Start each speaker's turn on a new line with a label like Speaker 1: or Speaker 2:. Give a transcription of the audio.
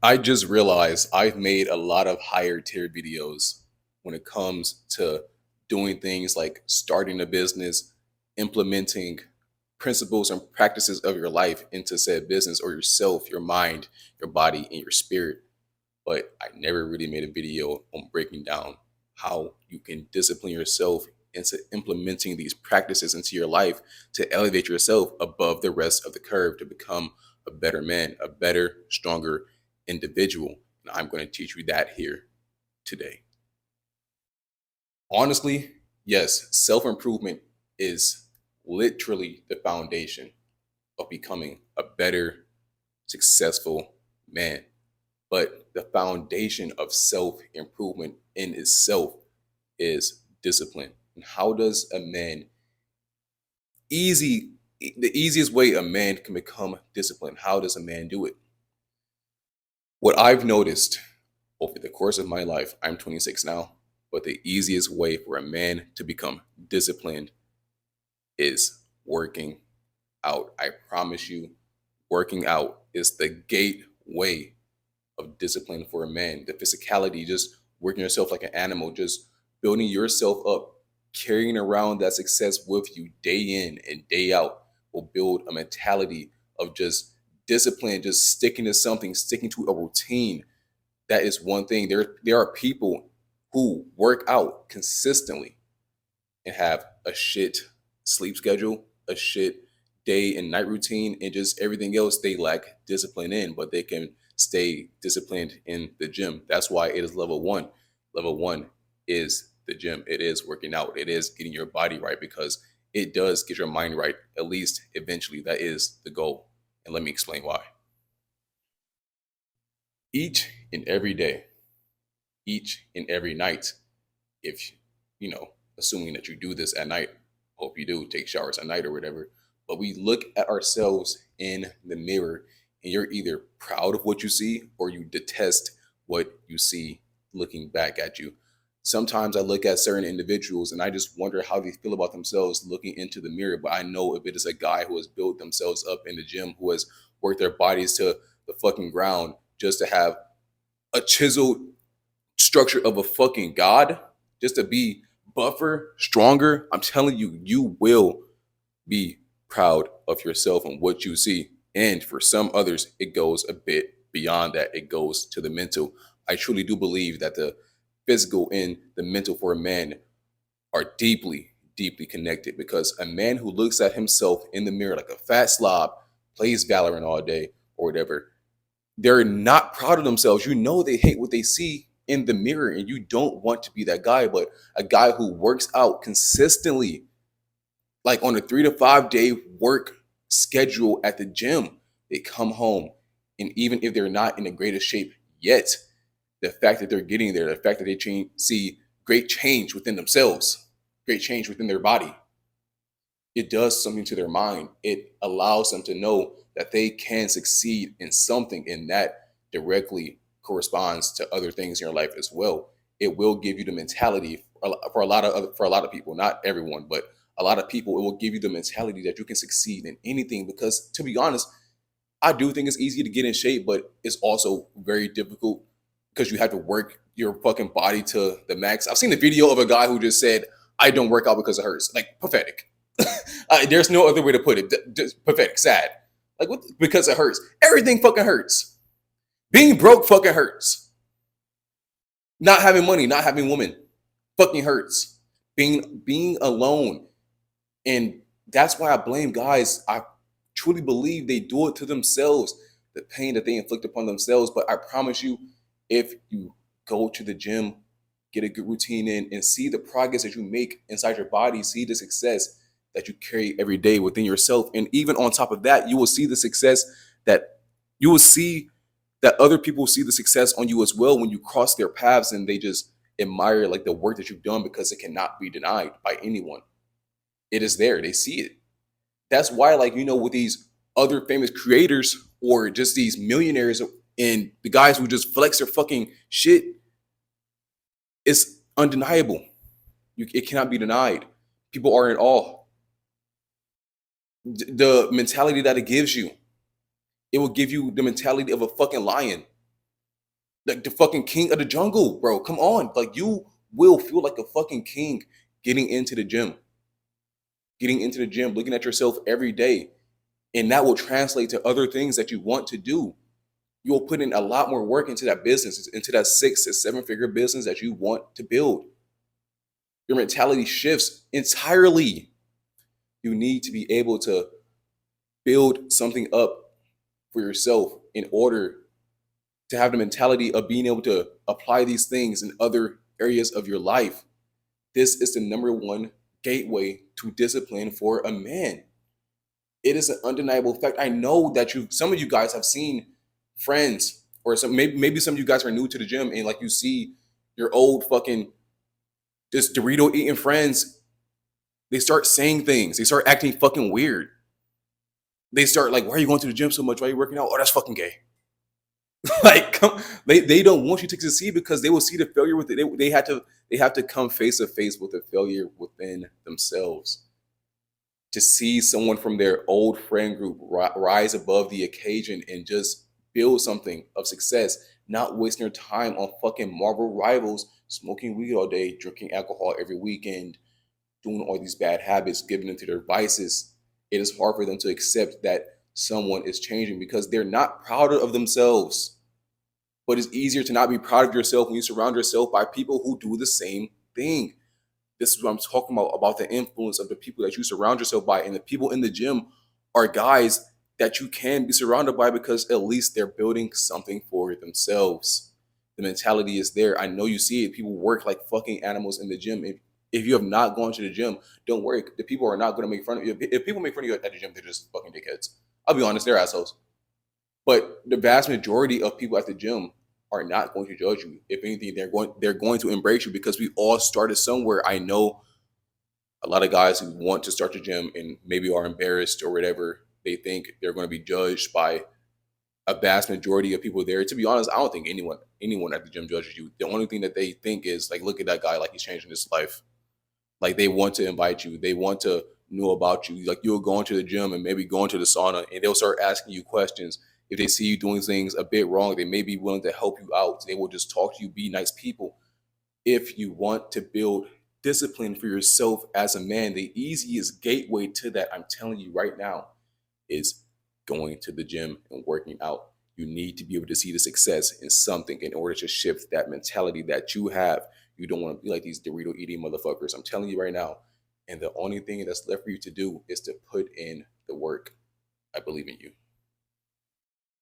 Speaker 1: I just realized I've made a lot of higher tier videos when it comes to doing things like starting a business, implementing principles and practices of your life into said business or yourself, your mind, your body, and your spirit. But I never really made a video on breaking down how you can discipline yourself into implementing these practices into your life to elevate yourself above the rest of the curve to become a better man, a better, stronger individual. And I'm going to teach you that here today. Honestly, yes, self improvement is literally the foundation of becoming a better, successful man. But the foundation of self improvement in itself is discipline. And how does a man easy the easiest way a man can become disciplined? How does a man do it? What I've noticed over the course of my life, I'm 26 now, but the easiest way for a man to become disciplined is working out. I promise you, working out is the gateway of discipline for a man. The physicality, just working yourself like an animal, just building yourself up, carrying around that success with you day in and day out will build a mentality of just discipline, just sticking to something, sticking to a routine. That is one thing. There are people who work out consistently and have a shit sleep schedule, a shit day and night routine, and just everything else they lack discipline in, but they can stay disciplined in the gym. That's why it is level one. Level one is the gym. It is working out. It is getting your body right because it does get your mind right. At least eventually, that is the goal. And let me explain why. Each and every day, each and every night, if assuming that you do this at night, hope you do take showers at night or whatever, but we look at ourselves in the mirror and you're either proud of what you see or you detest what you see looking back at you. Sometimes I look at certain individuals and I just wonder how they feel about themselves looking into the mirror. But I know if it is a guy who has built themselves up in the gym, who has worked their bodies to the fucking ground just to have a chiseled structure of a fucking god, just to be buffer, stronger, I'm telling you, you will be proud of yourself and what you see. And for some others, it goes a bit beyond that. It goes to the mental. I truly do believe that the physical and the mental for a man are deeply, deeply connected because a man who looks at himself in the mirror like a fat slob, plays Valorant all day or whatever, they're not proud of themselves. You know they hate what they see in the mirror and you don't want to be that guy, but a guy who works out consistently, like on a 3 to 5 day work schedule at the gym, they come home and even if they're not in the greatest shape yet, the fact that they're getting there, the fact that they see great change within themselves, great change within their body, it does something to their mind. It allows them to know that they can succeed in something, and that directly corresponds to other things in your life as well. It will give you the mentality for a lot of for a lot of people, not everyone, but a lot of people. It will give you the mentality that you can succeed in anything. Because to be honest, I do think it's easy to get in shape, but it's also very difficult because you have to work your fucking body to the max. I've seen the video of a guy who just said, "I don't work out because it hurts." Like pathetic. There's no other way to put it. Just pathetic, sad. Like what? Because it hurts. Everything fucking hurts. Being broke fucking hurts. Not having money, not having women, fucking hurts. Being alone, and that's why I blame guys. I truly believe they do it to themselves. The pain that they inflict upon themselves. But I promise you, if you go to the gym, get a good routine in, and see the progress that you make inside your body, see the success that you carry every day within yourself. And even on top of that, you will see the success that you will see that other people see the success on you as well when you cross their paths and they just admire like the work that you've done because it cannot be denied by anyone. It is there. They see it. That's why, like, with these other famous creators or just these millionaires and the guys who just flex their fucking shit, it's undeniable. It cannot be denied. People are in awe. The mentality that it gives you, it will give you the mentality of a fucking lion. Like the fucking king of the jungle, bro. Come on. Like you will feel like a fucking king getting into the gym, looking at yourself every day. And that will translate to other things that you want to do. You'll put in a lot more work into that business, into that 6 to 7 figure business that you want to build. Your mentality shifts entirely. You need to be able to build something up for yourself in order to have the mentality of being able to apply these things in other areas of your life. This is the number one gateway to discipline for a man. It is an undeniable fact. I know that some of you guys have seen friends, or maybe some of you guys are new to the gym, and like you see your old fucking just Dorito eating friends. They start saying things. They start acting fucking weird. They start like, "Why are you going to the gym so much? Why are you working out? Oh, that's fucking gay." Like, they don't want you to succeed because they will see the failure with it. They have to come face to face with the failure within themselves. To see someone from their old friend group rise above the occasion and just build something of success, not wasting their time on fucking Marvel rivals, smoking weed all day, drinking alcohol every weekend, doing all these bad habits, giving into their vices. It is hard for them to accept that someone is changing because they're not proud of themselves. But it's easier to not be proud of yourself when you surround yourself by people who do the same thing. This is what I'm talking about the influence of the people that you surround yourself by. And the people in the gym are guys that you can be surrounded by because at least they're building something for themselves. The mentality is there. I know you see it. People work like fucking animals in the gym. If you have not gone to the gym, don't worry. The people are not going to make fun of you. If people make fun of you at the gym, they're just fucking dickheads. I'll be honest, they're assholes. But the vast majority of people at the gym are not going to judge you. If anything, they're going to embrace you because we all started somewhere. I know a lot of guys who want to start the gym and maybe are embarrassed or whatever. They think they're going to be judged by a vast majority of people there. To be honest, I don't think anyone at the gym judges you. The only thing that they think is like, look at that guy, like he's changing his life. Like they want to invite you. They want to know about you. Like you'll go into the gym and maybe go into the sauna and they'll start asking you questions. If they see you doing things a bit wrong, they may be willing to help you out. They will just talk to you, be nice people. If you want to build discipline for yourself as a man, the easiest gateway to that, I'm telling you right now, is going to the gym and working out. You need to be able to see the success in something in order to shift that mentality that you have. You don't want to be like these Dorito eating motherfuckers. I'm telling you right now. And the only thing that's left for you to do is to put in the work. I believe in you.